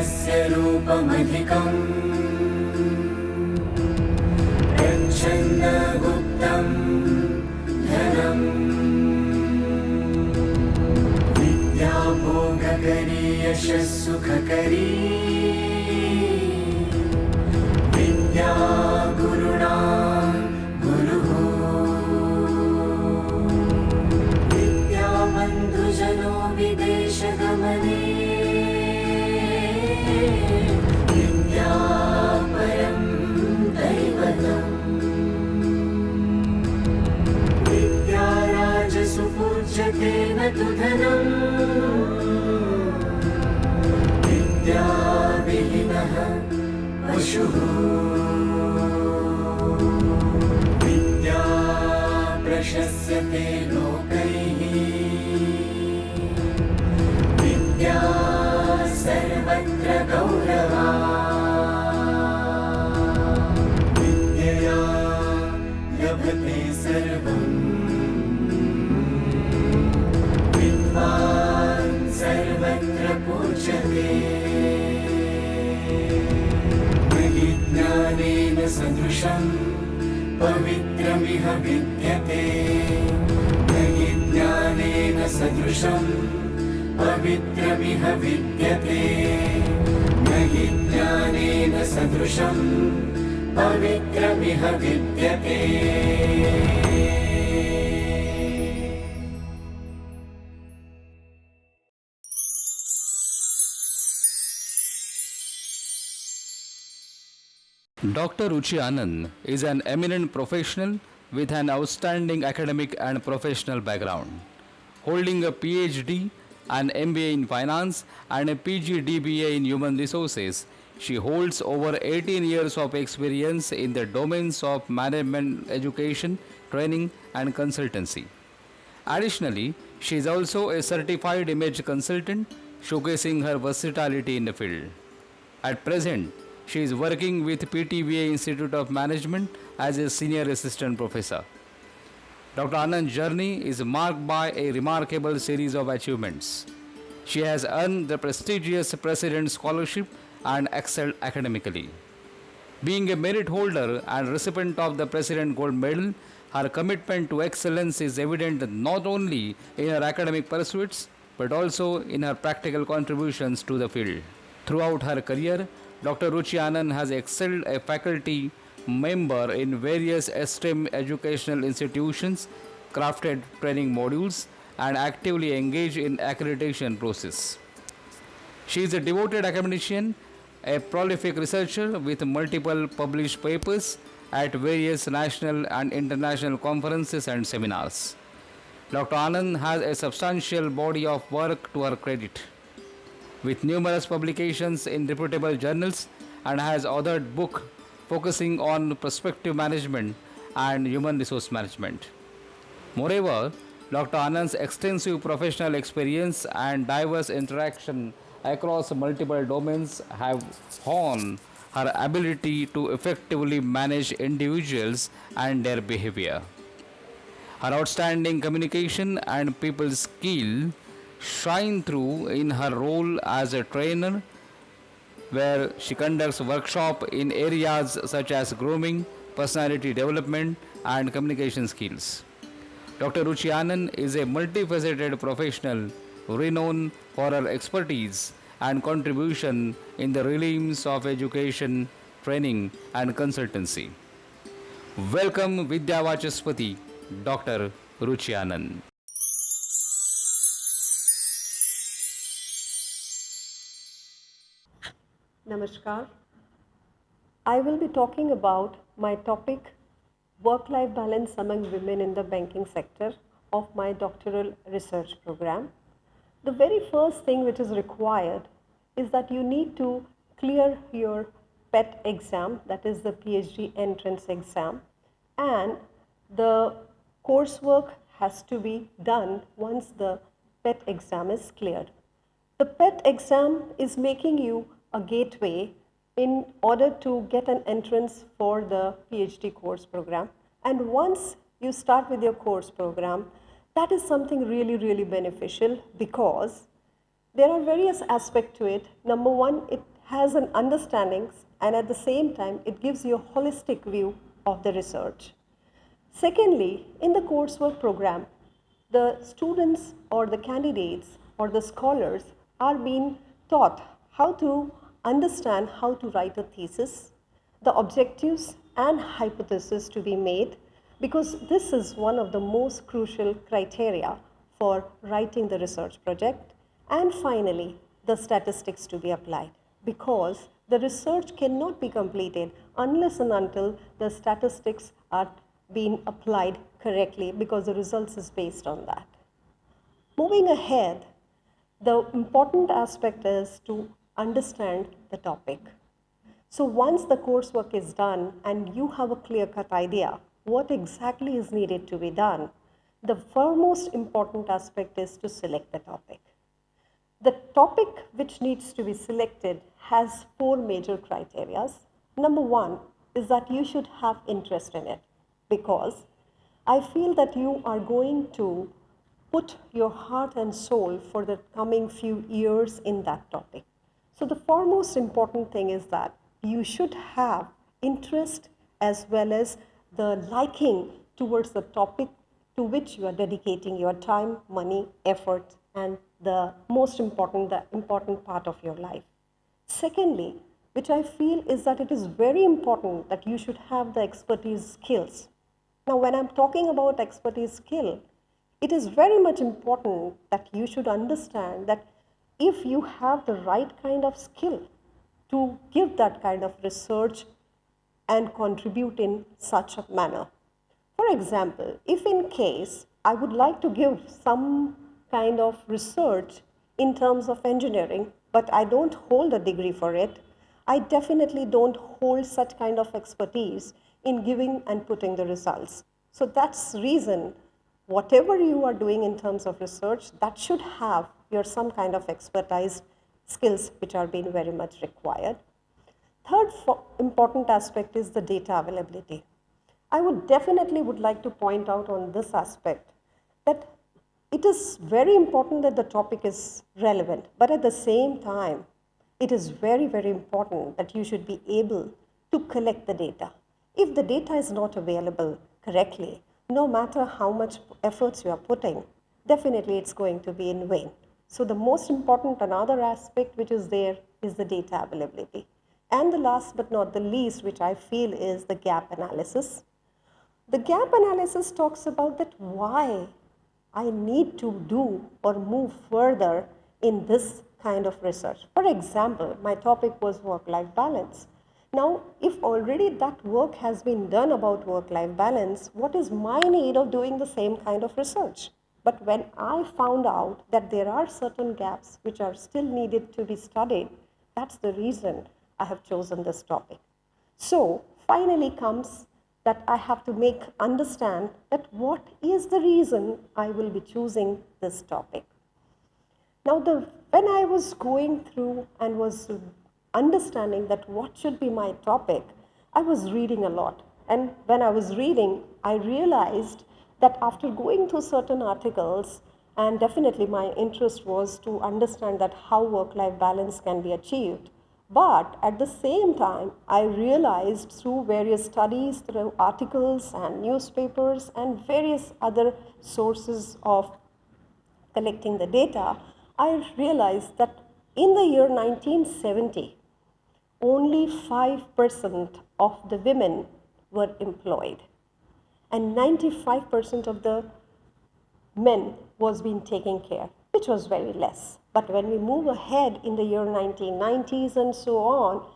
यस्य रूपमधिकम् प्रच्छन्नगुप्तं धनम् विद्या भोगकरी यशः सुखकरी विद्या गुरुणा गुरुः विद्या बन्धुजनो विदेशगमने विद्या परं दैवतम् विद्या राजसु पूज्यते न तु धनम् विद्या विहीनः पशुः विद्या प्रशस्यते लोकैः विद्या सर्वत्र गौरवा विद्यया लभते सर्वम् विद्वान् सर्वत्र पूज्यते ज्ञानेन सदृशं पवित्रमिह विद्यते न हि ज्ञानेन सदृशं पवित्रमिह विद्यते न हि ज्ञानेन सदृशं पवित्रमिह विद्यते Dr. Ruchi Anand is an eminent professional with an outstanding academic and professional background. Holding a Ph.D., an MBA in finance and a PGDBA in human resources, she holds over 18 years of experience in the domains of management education, training and consultancy. Additionally, she is also a certified image consultant, showcasing her versatility in the field. At present, she is working with PTVA Institute of Management as a senior assistant professor. Dr. Anand's journey is marked by a remarkable series of achievements. She has earned the prestigious President's Scholarship and excelled academically. Being a merit holder and recipient of the President Gold Medal, her commitment to excellence is evident not only in her academic pursuits but also in her practical contributions to the field. Throughout her career, Dr. Ruchi Anand has excelled a faculty member in various STEM educational institutions, crafted training modules, and actively engaged in accreditation process. She is a devoted academician, a prolific researcher with multiple published papers at various national and international conferences and seminars. Dr. Anand has a substantial body of work to her credit, with numerous publications in reputable journals, and has authored book focusing on prospective management and human resource management. Moreover, Dr. Anand's extensive professional experience and diverse interaction across multiple domains have honed her ability to effectively manage individuals and their behavior. Her outstanding communication and people skill shine through in her role as a trainer, where she conducts workshops in areas such as grooming, personality development, and communication skills. Dr. Ruchi Anand is a multifaceted professional renowned for her expertise and contribution in the realms of education, training, and consultancy. Welcome Vidyavachaspati, Dr. Ruchi Anand. Namaskar. I will be talking about my topic, work-life balance among women in the banking sector, of my doctoral research program. The very first thing which is required is that you need to clear your PET exam, that is the PhD entrance exam, and the coursework has to be done once the PET exam is cleared. The PET exam is making you a gateway in order to get an entrance for the PhD course program. And once you start with your course program, that is something really beneficial, because there are various aspects to it. Number one, it has an understanding, and at the same time it gives you a holistic view of the research. Secondly, in the coursework program, the students or the candidates or the scholars are being taught how to understand how to write a thesis, the objectives and hypothesis to be made, because this is one of the most crucial criteria for writing the research project, and finally the statistics to be applied, because the research cannot be completed unless and until the statistics are being applied correctly, because the results is based on that. Moving ahead, the important aspect is to understand the topic. So once the coursework is done and you have a clear-cut idea what exactly is needed to be done, the foremost important aspect is to select the topic. The topic which needs to be selected has 4 major criteria. Number 1 is that you should have interest in it, because I feel that you are going to put your heart and soul for the coming few years in that topic. So the foremost important thing is that you should have interest as well as the liking towards the topic to which you are dedicating your time, money, effort, and the important part of your life. Secondly, which I feel is that it is very important that you should have the expertise skills. Now, when I'm talking about expertise skill, it is very much important that you should understand that if you have the right kind of skill to give that kind of research and contribute in such a manner. For example, if in case I would like to give some kind of research in terms of engineering, but I don't hold a degree for it, I definitely don't hold such kind of expertise in giving and putting the results. So that's the reason whatever you are doing in terms of research, that should have your some kind of expertise skills which are being very much required. Third important aspect is the data availability. I would definitely like to point out on this aspect that it is very important that the topic is relevant, but at the same time, it is very, very important that you should be able to collect the data. If the data is not available correctly, no matter how much efforts you are putting, definitely it's going to be in vain. So the most important another aspect which is there is the data availability. And the last but not the least, which I feel is the gap analysis. The gap analysis talks about that why I need to do or move further in this kind of research. For example, my topic was work-life balance. Now, if already that work has been done about work-life balance, what is my need of doing the same kind of research? But when I found out that there are certain gaps which are still needed to be studied, that's the reason I have chosen this topic. So, finally comes that I have to understand that what is the reason I will be choosing this topic. Now, when I was going through and was understanding that what should be my topic, I was reading a lot. And when I was reading, I realized that after going through certain articles, and definitely my interest was to understand that how work-life balance can be achieved. But at the same time, I realized through various studies, through articles and newspapers and various other sources of collecting the data, I realized that in the year 1970, only 5% of the women were employed and 95% of the men was being taken care, which was very less. But when we move ahead in the year 1990s and so on,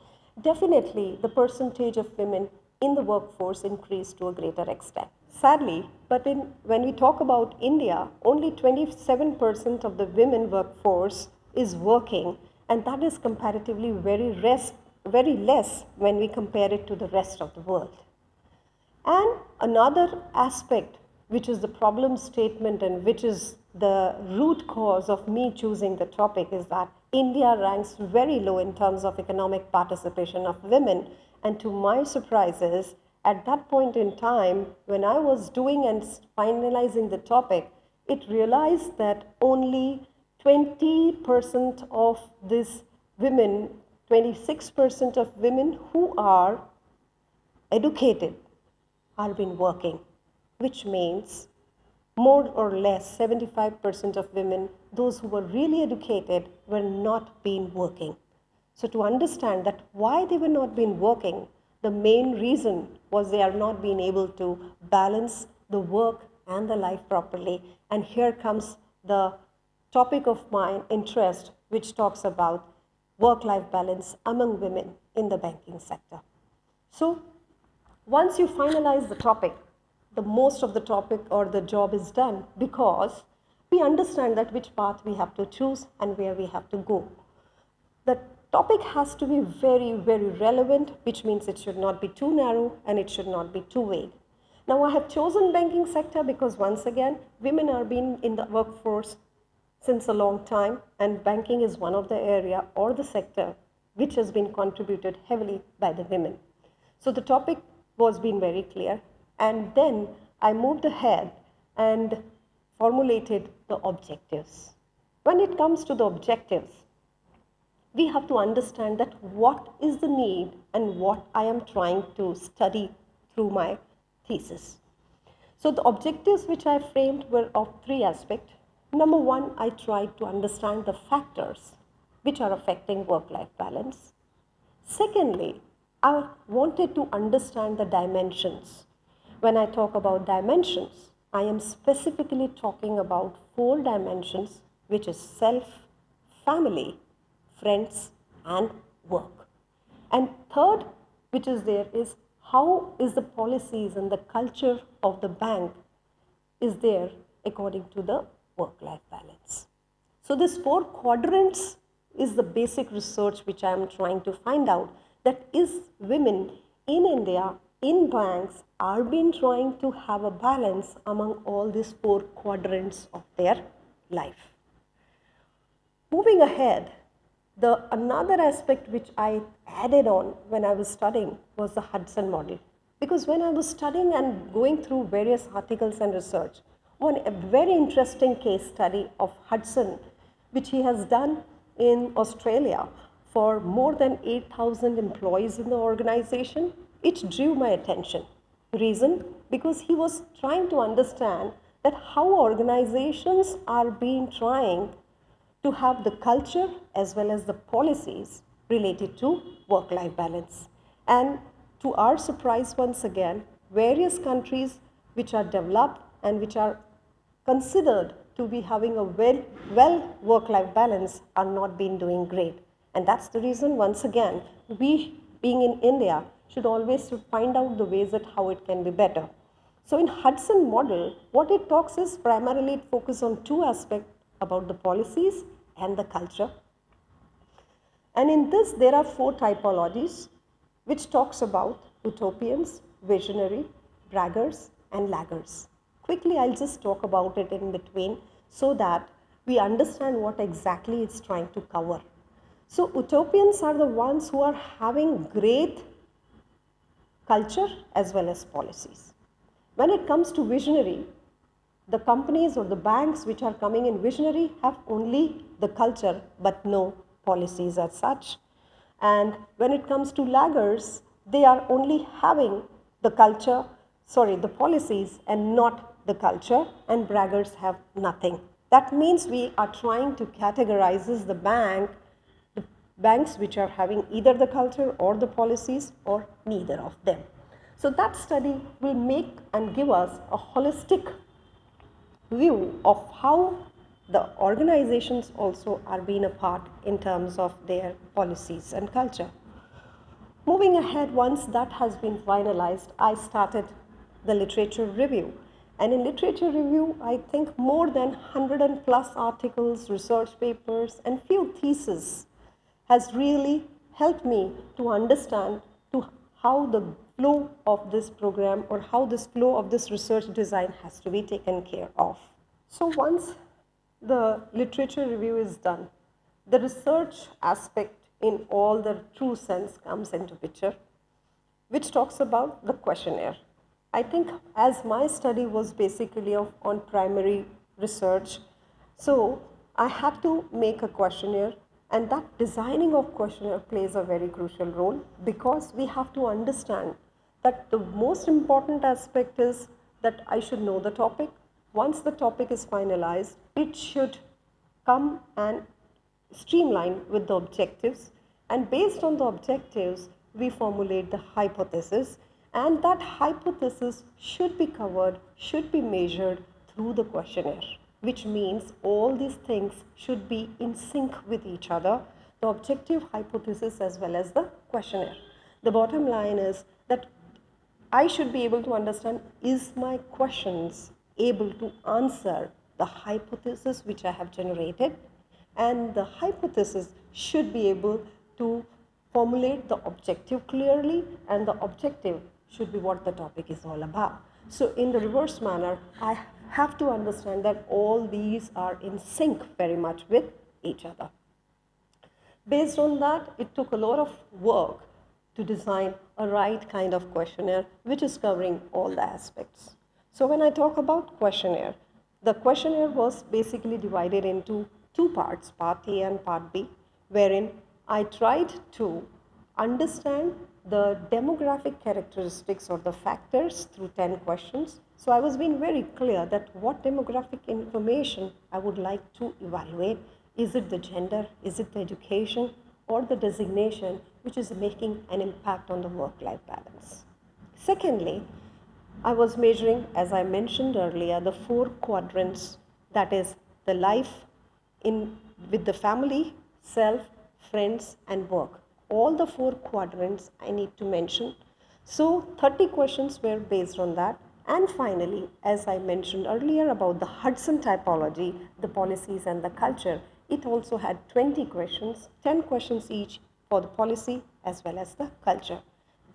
definitely the percentage of women in the workforce increased to a greater extent. Sadly, but when we talk about India, only 27% of the women workforce is working, and that is comparatively very less when we compare it to the rest of the world. And another aspect, which is the problem statement and which is the root cause of me choosing the topic, is that India ranks very low in terms of economic participation of women. And to my surprises, at that point in time, when I was doing and finalizing the topic, it realized that only 20% of these women 26% of women who are educated are been working, which means more or less 75% of women, those who were really educated, were not been working. So to understand that why they were not been working, the main reason was they are not being able to balance the work and the life properly. And here comes the topic of my interest, which talks about work-life balance among women in the banking sector. So once you finalize the topic, the most of the topic or the job is done, because we understand that which path we have to choose and where we have to go. The topic has to be very, very relevant, which means it should not be too narrow and it should not be too vague. Now, I have chosen banking sector because once again, women are being in the workforce since a long time, and banking is one of the area or the sector which has been contributed heavily by the women. So the topic was being very clear, and then I moved ahead and formulated the objectives. When it comes to the objectives, we have to understand that what is the need and what I am trying to study through my thesis. So the objectives which I framed were of three aspects. Number one, I tried to understand the factors which are affecting work-life balance. Secondly, I wanted to understand the dimensions. When I talk about dimensions, I am specifically talking about 4 dimensions, which is self, family, friends, and work. And third, which is there, is how is the policies and the culture of the bank is there according to the work-life balance. So this 4 quadrants is the basic research which I am trying to find out, that is women in India, in banks, are being trying to have a balance among all these 4 quadrants of their life. Moving ahead, another aspect which I added on when I was studying was the Hudson model. Because when I was studying and going through various articles and research, a very interesting case study of Hudson, which he has done in Australia for more than 8,000 employees in the organization, it drew my attention. Reason? Because he was trying to understand that how organizations are being trying to have the culture as well as the policies related to work-life balance. And to our surprise, once again, various countries which are developed and which are considered to be having a well work-life balance are not been doing great. And that's the reason, once again, we being in India should always find out the ways that how it can be better. So in Hudson model, what it talks is primarily it focuses on 2 aspects about the policies and the culture. And in this, there are 4 typologies which talks about utopians, visionary, braggers, and laggers. Quickly, I'll just talk about it in between so that we understand what exactly it's trying to cover. So utopians are the ones who are having great culture as well as policies. When it comes to visionary, the companies or the banks which are coming in visionary have only the culture but no policies as such. And when it comes to laggers, they are only having the the policies and not the culture, and braggers have nothing. That means we are trying to categorize the banks which are having either the culture or the policies or neither of them. So that study will make and give us a holistic view of how the organizations also are being a part in terms of their policies and culture. Moving ahead, once that has been finalized, I started the literature review. And in literature review, I think more than 100 plus articles, research papers, and few theses has really helped me to understand how the flow of this program or how this flow of this research design has to be taken care of. So once the literature review is done, the research aspect in all the true sense comes into picture, which talks about the questionnaire. I think as my study was basically on primary research, so I had to make a questionnaire And that designing of questionnaire plays a very crucial role, because we have to understand that the most important aspect is that I should know the topic. Once the topic is finalized, it should come and streamline with the objectives, and based on the objectives we formulate the hypothesis, and that hypothesis should be covered, should be measured through the questionnaire, which means all these things should be in sync with each other, the objective, hypothesis, as well as the questionnaire. The bottom line is that I should be able to understand, is my questions able to answer the hypothesis which I have generated, and the hypothesis should be able to formulate the objective clearly, and the objective should be what the topic is all about. So in the reverse manner, I have to understand that all these are in sync very much with each other. Based on that, it took a lot of work to design a right kind of questionnaire which is covering all the aspects. So when I talk about questionnaire, the questionnaire was basically divided into two parts, part A and part B, wherein I tried to understand the demographic characteristics or the factors through 10 questions. So I was being very clear that what demographic information I would like to evaluate. Is it the gender, is it the education, or the designation which is making an impact on the work-life balance. Secondly, I was measuring, as I mentioned earlier, the 4 quadrants, that is the life with the family, self, friends, and work. All the 4 quadrants I need to mention. So 30 questions were based on that. And finally, as I mentioned earlier about the Hudson typology, the policies and the culture, it also had 20 questions, 10 questions each for the policy as well as the culture.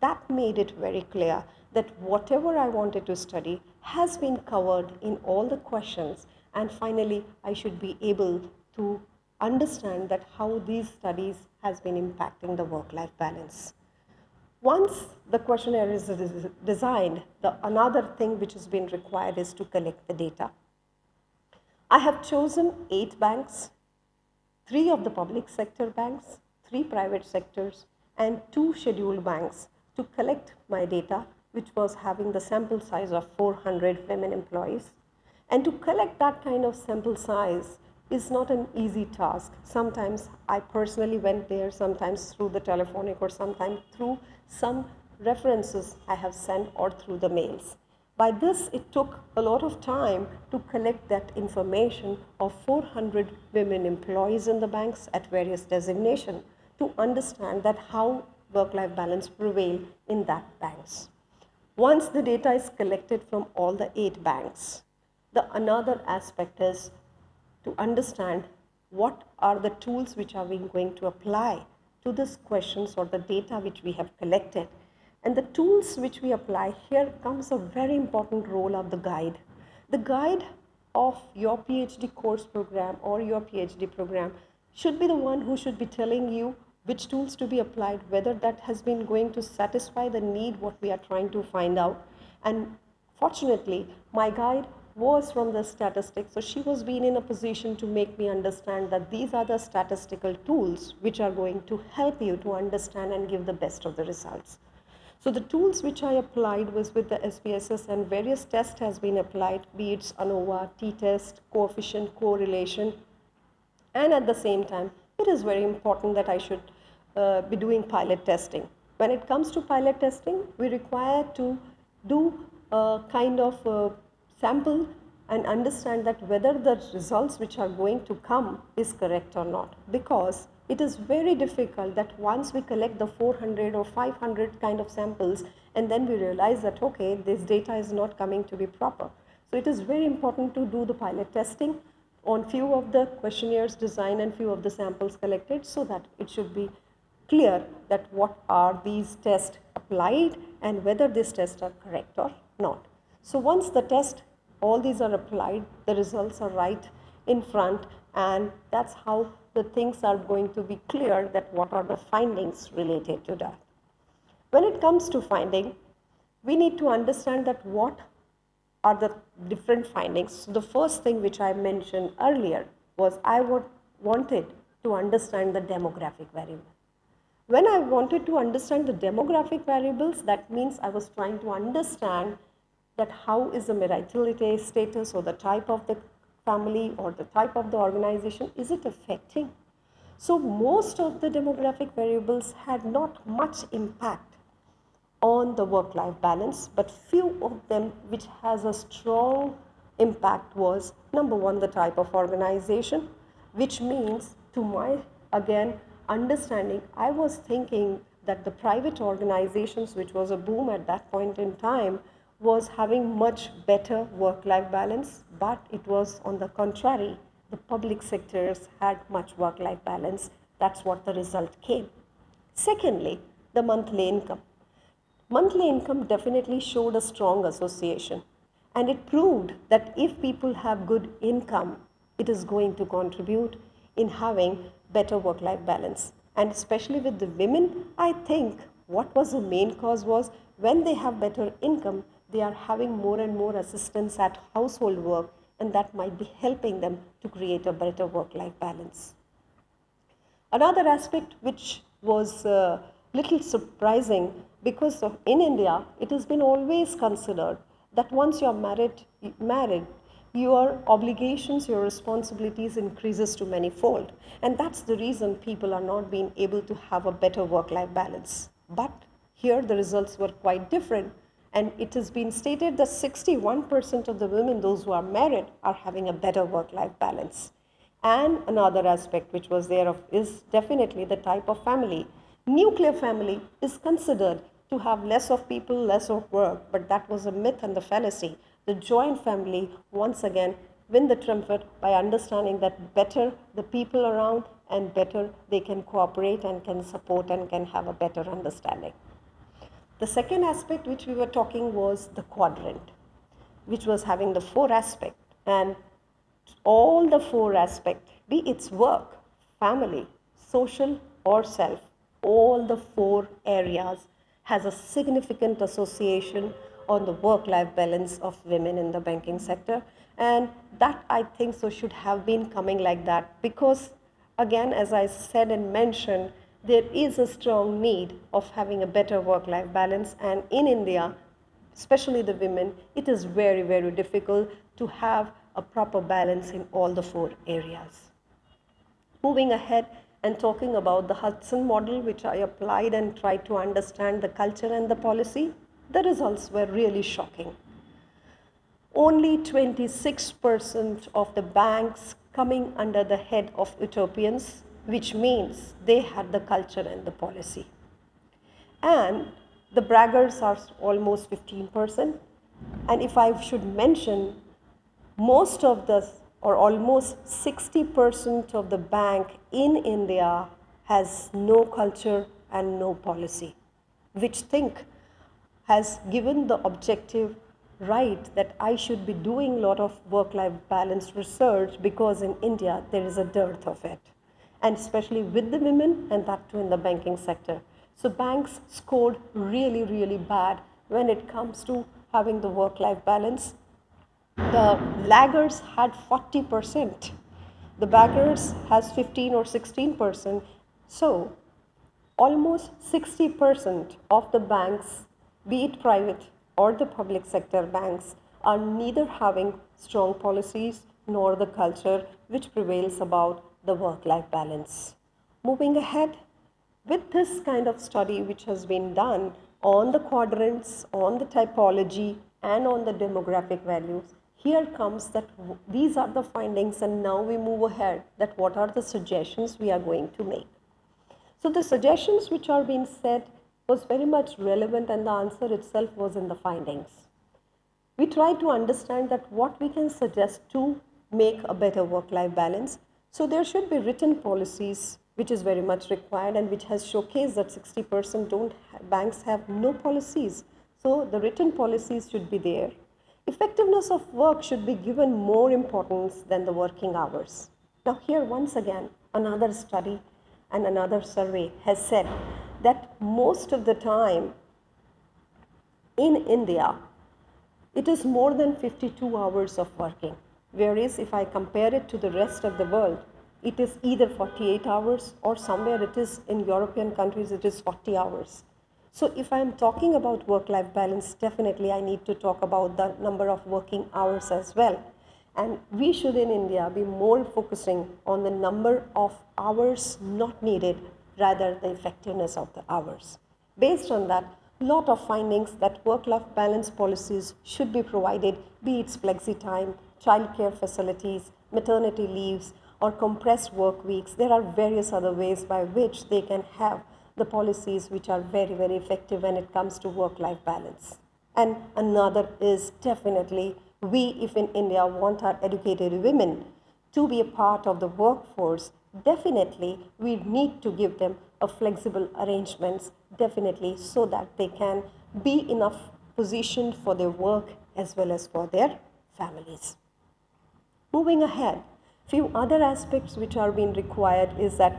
That made it very clear that whatever I wanted to study has been covered in all the questions, and finally I should be able to understand that how these studies has been impacting the work-life balance. Once the questionnaire is designed, another thing which has been required is to collect the data. I have chosen 8 banks, 3 of the public sector banks, 3 private sectors, and 2 scheduled banks to collect my data, which was having the sample size of 400 women employees. And to collect that kind of sample size is not an easy task. Sometimes I personally went there, sometimes through the telephonic, or sometimes through some references I have sent, or through the mails. By this, it took a lot of time to collect that information of 400 women employees in the banks at various designations to understand that how work-life balance prevail in that banks. Once the data is collected from all the 8 banks, another aspect is to understand what are the tools which are we going to apply to these questions or the data which we have collected. And the tools which we apply, here comes a very important role of the guide. The guide of your PhD course program or your PhD program should be the one who should be telling you which tools to be applied, whether that has been going to satisfy the need what we are trying to find out. And fortunately, my guide was from the statistics, so she was being in a position to make me understand that these are the statistical tools which are going to help you to understand and give the best of the results. So the tools which I applied was with the SPSS, and various tests has been applied, be it ANOVA, t-test, coefficient, correlation, and at the same time, it is very important that I should be doing pilot testing. When it comes to pilot testing, we require to do a kind of sample and understand that whether the results which are going to come is correct or not, because it is very difficult that once we collect the 400 or 500 kind of samples and then we realize that okay, this data is not coming to be proper. So it is very important to do the pilot testing on few of the questionnaires design and few of the samples collected, so that it should be clear that what are these tests applied and whether these tests are correct or not. So once the test, all these are applied, the results are right in front, and that's how the things are going to be clear that what are the findings related to that. When it comes to finding, we need to understand that what are the different findings. So the first thing which I mentioned earlier was I wanted to understand the demographic variable. When I wanted to understand the demographic variables, that means I was trying to understand that how is the marital status or the type of the family or the type of the organization, is it affecting? So most of the demographic variables had not much impact on the work-life balance, but few of them which has a strong impact was, number one, the type of organization, which means to my, again, understanding, I was thinking that the private organizations, which was a boom at that point in time, was having much better work-life balance, but it was on the contrary. The public sectors had much work-life balance. That's what the result came. Secondly, the monthly income. Monthly income definitely showed a strong association, and it proved that if people have good income, it is going to contribute in having better work-life balance. And especially with the women, I think what was the main cause was when they have better income, they are having more and more assistance at household work, and that might be helping them to create a better work-life balance. Another aspect which was little surprising, because in India it has been always considered that once you are married, your obligations, your responsibilities increases to manifold, and that's the reason people are not being able to have a better work-life balance. But here the results were quite different, and it has been stated that 61% of the women, those who are married, are having a better work-life balance. And another aspect which was there is definitely the type of family. Nuclear family is considered to have less of people, less of work, but that was a myth and the fallacy. The joint family, once again, win the trumpet by understanding that better the people around and better they can cooperate and can support and can have a better understanding. The second aspect which we were talking was the quadrant, which was having the four aspects, and all the four aspects, be it work, family, social or self, all the four areas has a significant association on the work-life balance of women in the banking sector. And that, I think so, should have been coming like that, because again, as I said and mentioned, there is a strong need of having a better work-life balance, and in India, especially the women, it is very, very difficult to have a proper balance in all the four areas. Moving ahead and talking about the Hudson model, which I applied and tried to understand the culture and the policy, the results were really shocking. Only 26% of the banks coming under the head of utopians, which means they had the culture and the policy. And the braggarts are almost 15%. And if I should mention, most of the, or almost 60% of the bank in India has no culture and no policy, which has given the objective right that I should be doing a lot of work-life balance research, because in India there is a dearth of it, and especially with the women, and that too in the banking sector. So banks scored really, really bad when it comes to having the work-life balance. The laggards had 40%. The backers has 15 or 16%. So almost 60% of the banks, be it private or the public sector banks, are neither having strong policies nor the culture which prevails about the work-life balance. Moving ahead, with this kind of study which has been done on the quadrants, on the typology, and on the demographic values, here comes that these are the findings, and now we move ahead that what are the suggestions we are going to make. So the suggestions which are being said was very much relevant, and the answer itself was in the findings. We tried to understand that what we can suggest to make a better work-life balance. So there should be written policies, which is very much required, and which has showcased that 60% banks have no policies. So the written policies should be there. Effectiveness of work should be given more importance than the working hours. Now here once again, another study and another survey has said that most of the time in India, it is more than 52 hours of working. Whereas if I compare it to the rest of the world, it is either 48 hours or somewhere it is in European countries it is 40 hours. So if I'm talking about work-life balance, definitely I need to talk about the number of working hours as well. And we should in India be more focusing on the number of hours not needed rather the effectiveness of the hours. Based on that, lot of findings that work-life balance policies should be provided, be it flexi time, childcare facilities, maternity leaves, or compressed work weeks. There are various other ways by which they can have the policies which are very, very effective when it comes to work-life balance. And another is definitely we, if in India, want our educated women to be a part of the workforce, definitely we need to give them a flexible arrangements, definitely, so that they can be enough positioned for their work as well as for their families. Moving ahead, few other aspects which are being required is that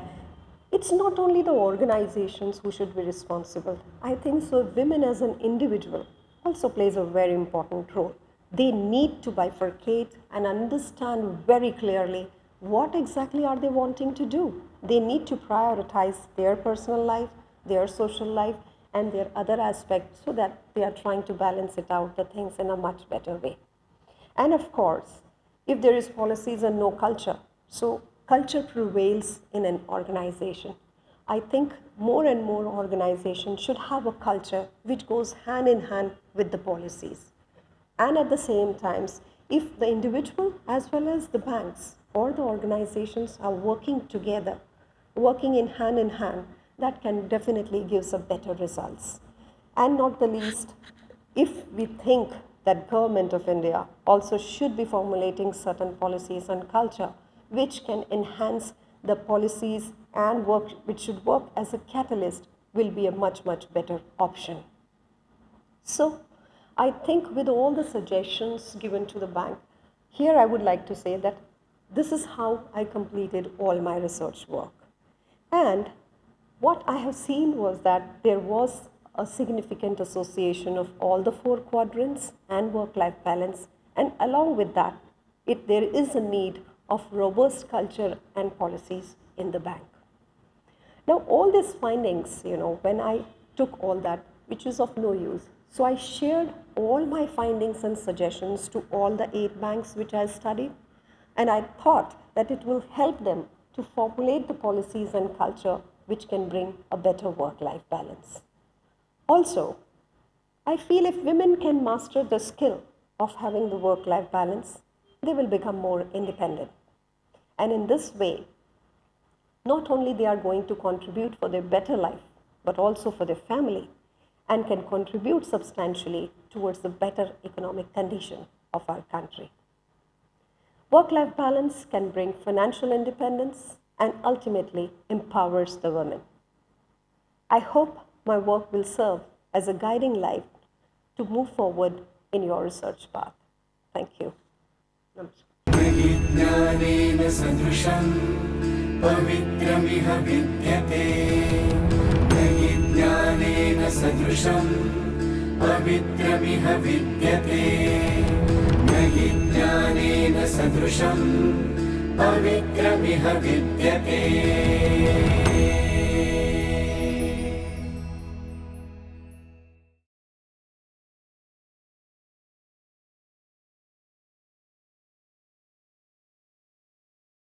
it's not only the organizations who should be responsible. I think so women as an individual also plays a very important role. They need to bifurcate and understand very clearly what exactly are they wanting to do. They need to prioritize their personal life, their social life, and their other aspects so that they are trying to balance it out, the things in a much better way. And of course, if there is policies and no culture, so culture prevails in an organization. I think more and more organizations should have a culture which goes hand in hand with the policies. And at the same time, if the individual as well as the banks or the organizations are working together, working in hand, that can definitely give some better results. And not the least, if we think that Government of India also should be formulating certain policies and culture which can enhance the policies and work, which should work as a catalyst, will be a much, much better option. So I think with all the suggestions given to the bank, here I would like to say that this is how I completed all my research work. And what I have seen was that there was a significant association of all the four quadrants and work-life balance, and along with that, there is a need of robust culture and policies in the bank. Now, all these findings, when I took all that, which is of no use, so I shared all my findings and suggestions to all the 8 banks which I studied, and I thought that it will help them to formulate the policies and culture which can bring a better work-life balance. Also, I feel if women can master the skill of having the work-life balance, they will become more independent. And in this way, not only they are going to contribute for their better life, but also for their family, and can contribute substantially towards the better economic condition of our country. Work-life balance can bring financial independence and ultimately empowers the women. I hope my work will serve as a guiding light to move forward in your research path. Thank you. ज्ञानेन सदृशं पवित्रमिह विद्यते ज्ञानेन सदृशं पवित्रमिह विद्यते ज्ञानेन सदृशं पवित्रमिह विद्यते